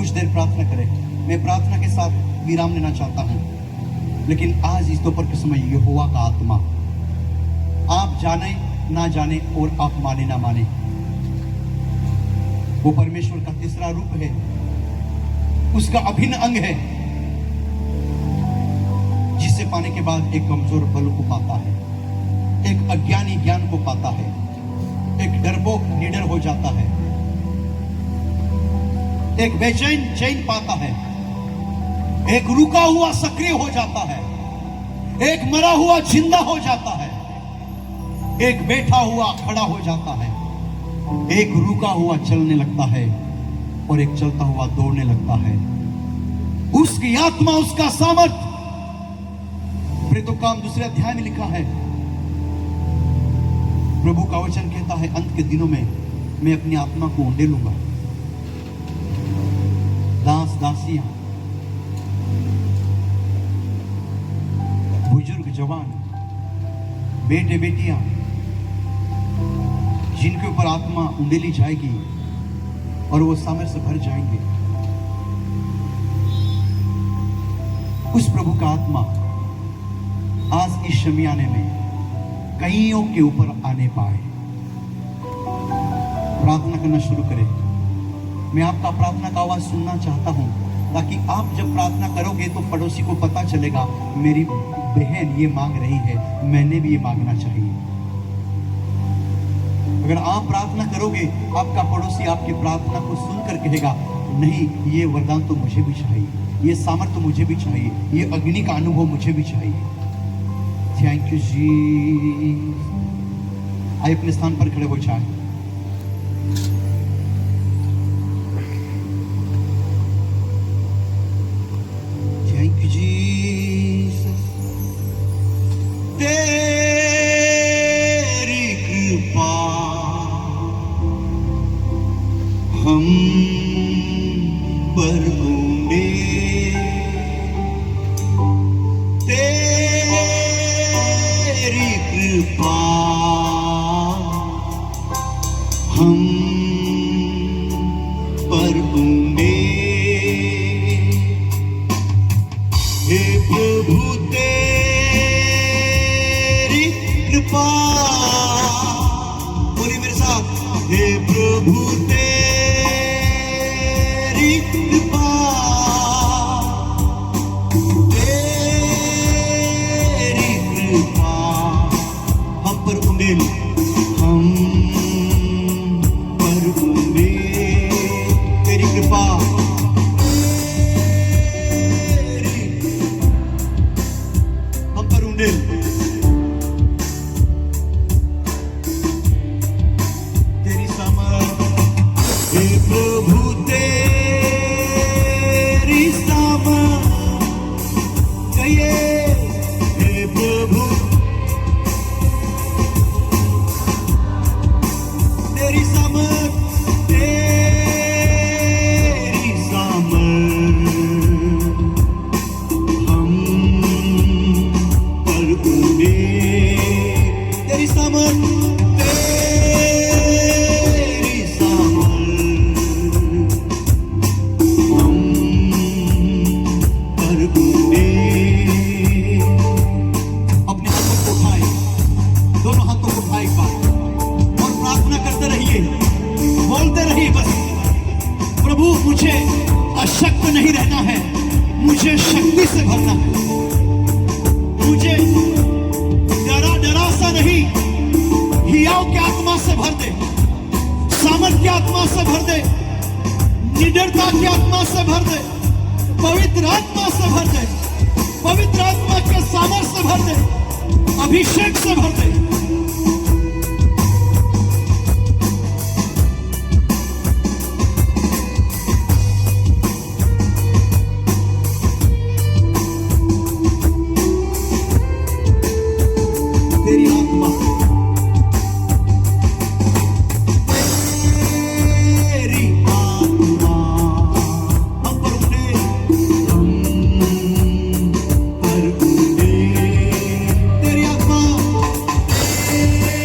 कुछ देर प्रार्थना करें। मैं प्रार्थना के साथ विराम लेना चाहता हूं, लेकिन आज इस दोपहर के समय यहोवा का आत्मा, आप जाने ना जाने और आप माने ना माने, वो परमेश्वर का तीसरा रूप है, उसका अभिन्न अंग है, जिसे पाने के बाद एक कमजोर बल को पाता है, एक अज्ञानी ज्ञान को पाता है, एक डरपोक निडर हो जाता है, एक बेचैन चैन पाता है, एक रुका हुआ सक्रिय हो जाता है, एक मरा हुआ जिंदा हो जाता है, एक बैठा हुआ खड़ा हो जाता है, एक रुका हुआ चलने लगता है और एक चलता हुआ दौड़ने लगता है। उसकी आत्मा, उसका सामर्थ, प्रेरितों काम 2 अध्याय में लिखा है, प्रभु का वचन कहता है, अंत के दिनों में मैं अपनी आत्मा को उंडेलूंगा। दास दासियां, बुजुर्ग जवान, बेटे बेटियां, जिनके ऊपर आत्मा उंडेली जाएगी और वो सामर्थ्य से भर जाएंगे, उस प्रभु का आत्मा आज इस शमियाने में कईयों के ऊपर आने पाए। प्रार्थना करना शुरू करें। मैं आपका प्रार्थना का आवाज सुनना चाहता हूं, ताकि आप जब प्रार्थना करोगे तो पड़ोसी को पता चलेगा, मेरी बहन ये मांग रही है, मैंने भी ये मांगना चाहिए। अगर आप प्रार्थना करोगे, आपका पड़ोसी आपकी प्रार्थना को सुनकर कहेगा, नहीं, ये वरदान तो मुझे भी चाहिए, ये सामर्थ्य तो मुझे भी चाहिए, ये अग्नि का अनुभव मुझे भी चाहिए। थैंक यू जी। आइए अपने स्थान पर खड़े हो जाए। Thank you Jesus. तेरी कृपा हम पर उंडे, तेरी कृपा हम पर उंडे। हे प्रभु तेरी कृपा, बोलिए मेरे साथ, हे प्रभु तेरी कृपा, तेरी कृपा हम पर उंडेल, हम पर उंडेल, तेरी कृपा, हम पर उंडेल। तेरी सामर्थ, हे प्रभु तेरी सामर्थ, कहिए, हे प्रभु तेरी सामर्थ, तेरी सामर्थ हम पर उंडे, तेरी सामर्थ, तेरी सामर्थ हम पर उंडे। अपने हाथों को उठाए, दोनों हाथों को उठाए एक बार और प्रार्थना करते रहिए, बोलते रहिए बस, प्रभु मुझे अशक्त नहीं रहना है, मुझे शक्ति से भरना है, मुझे डरा डरा सा नहीं, हियाव की आत्मा से भर दे, सामर्थ की आत्मा से भर दे, निडरता की आत्मा से भर दे, पवित्र आत्मा से भर दे, पवित्र आत्मा के सामर्थ से भर दे, अभिषेक से भर दे। तेरी आत्मा, तेरी आत्मा हम पर उंडे, हम पर उंडे, तेरी आत्मा, तेरी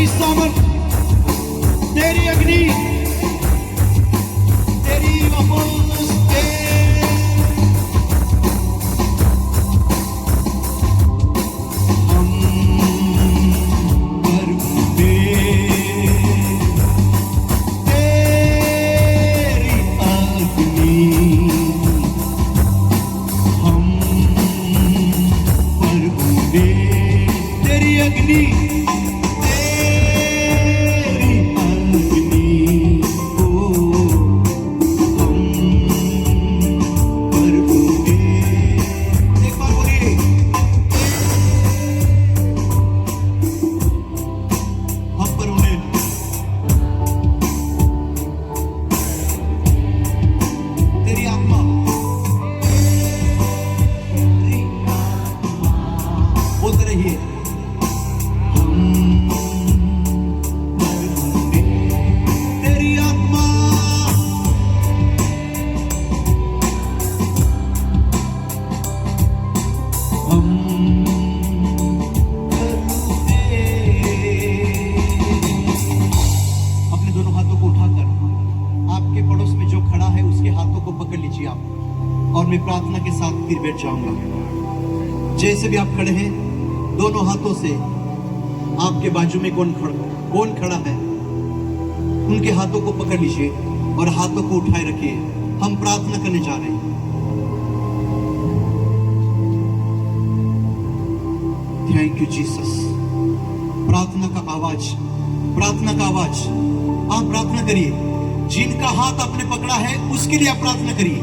सामर्थ, तेरी अग्नि, तेरी नमस्ते। हम भरोगे तेरी अग्नि, हम भरोगे तेरी अग्नि, और मैं प्रार्थना के साथ फिर बैठ जाऊंगा। जैसे भी आप खड़े हैं, दोनों हाथों से आपके बाजू में कौन खड़ा है, उनके हाथों को पकड़ लीजिए और हाथों को उठाए रखिए। हम प्रार्थना करने जा रहे हैं। Thank you Jesus. प्रार्थना का आवाज, प्रार्थना का आवाज। आप प्रार्थना करिए। जिनका हाथ आपने पकड़ा है उसके लिए आप प्रार्थना करिए।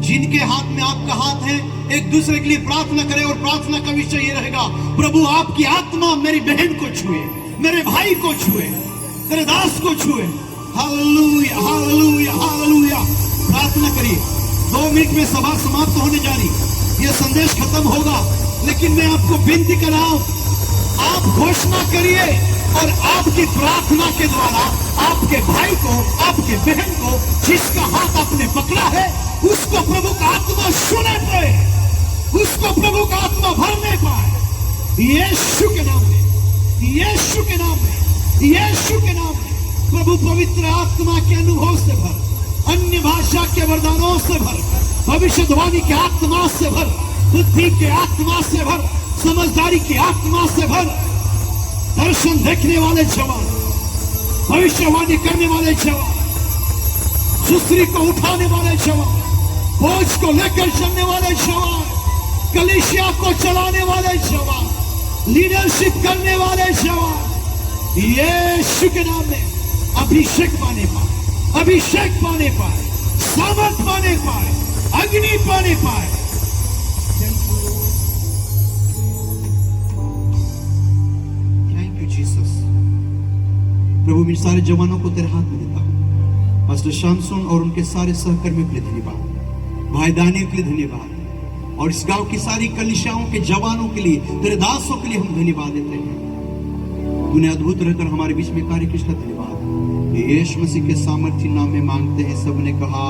जिनके हाथ में आपका हाथ है, एक दूसरे के लिए प्रार्थना करें। और प्रार्थना का विषय ये रहेगा, प्रभु आपकी आत्मा मेरी बहन को छुए, मेरे भाई को छुए, तेरे दास को छुए। Hallelujah, hallelujah, hallelujah. प्रार्थना करिए। 2 मिनट में सभा समाप्त होने जा रही, यह संदेश खत्म होगा, लेकिन मैं आपको विनती कर रहा हूं, आप घोषणा करिए और आपकी प्रार्थना के द्वारा आपके भाई को, आपके बहन को, जिसका हाथ आपने पकड़ा है, उसको प्रभु का आत्मा सुने पाए, उसको प्रभु का आत्मा भरने पाए। यीशु के नाम में, यीशु के नाम में, यीशु के नाम में प्रभु पवित्र आत्मा के अनुभव से भर, अन्य भाषा के वरदानों से भर, भविष्यवाणी के आत्मा से भर, बुद्धि के आत्मा से भर, समझदारी की आत्मा से भर। दर्शन देखने वाले जवान, भविष्यवाणी करने वाले जवान, सुसरी को उठाने वाले जवान, बोझ को लेकर चलने वाले जवान, कलीसिया को चलाने वाले जवान, लीडरशिप करने वाले जवान, यीशु के नाम में अभिषेक पाने पाए, अभिषेक पाने पाए, सामर्थ पाने पाए, अग्नि पाने पाए। Thank you Jesus. प्रभु मैं सारे जवानों को तेरे हाथ में देता हूं। पास्टर शामसोन और उनके सारे सहकर्मियों के लिए धन्यवाद, भाई दानियल के लिए धन्यवाद, और इस गांव की सारी कलीसियाओं के जवानों के लिए, तेरे दासों के लिए हम धन्यवाद देते हैं। तूने अद्भुत रहकर हमारे बीच में कार्य किया, धन्यवाद। यीशु मसीह के सामर्थ्य नाम में मांगते हैं। सबने कहा,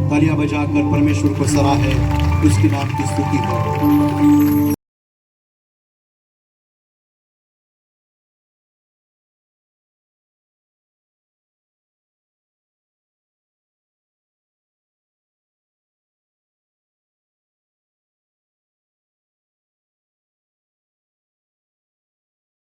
तालियां बजाकर परमेश्वर को सराहे, उसके नाम की स्तुति हो।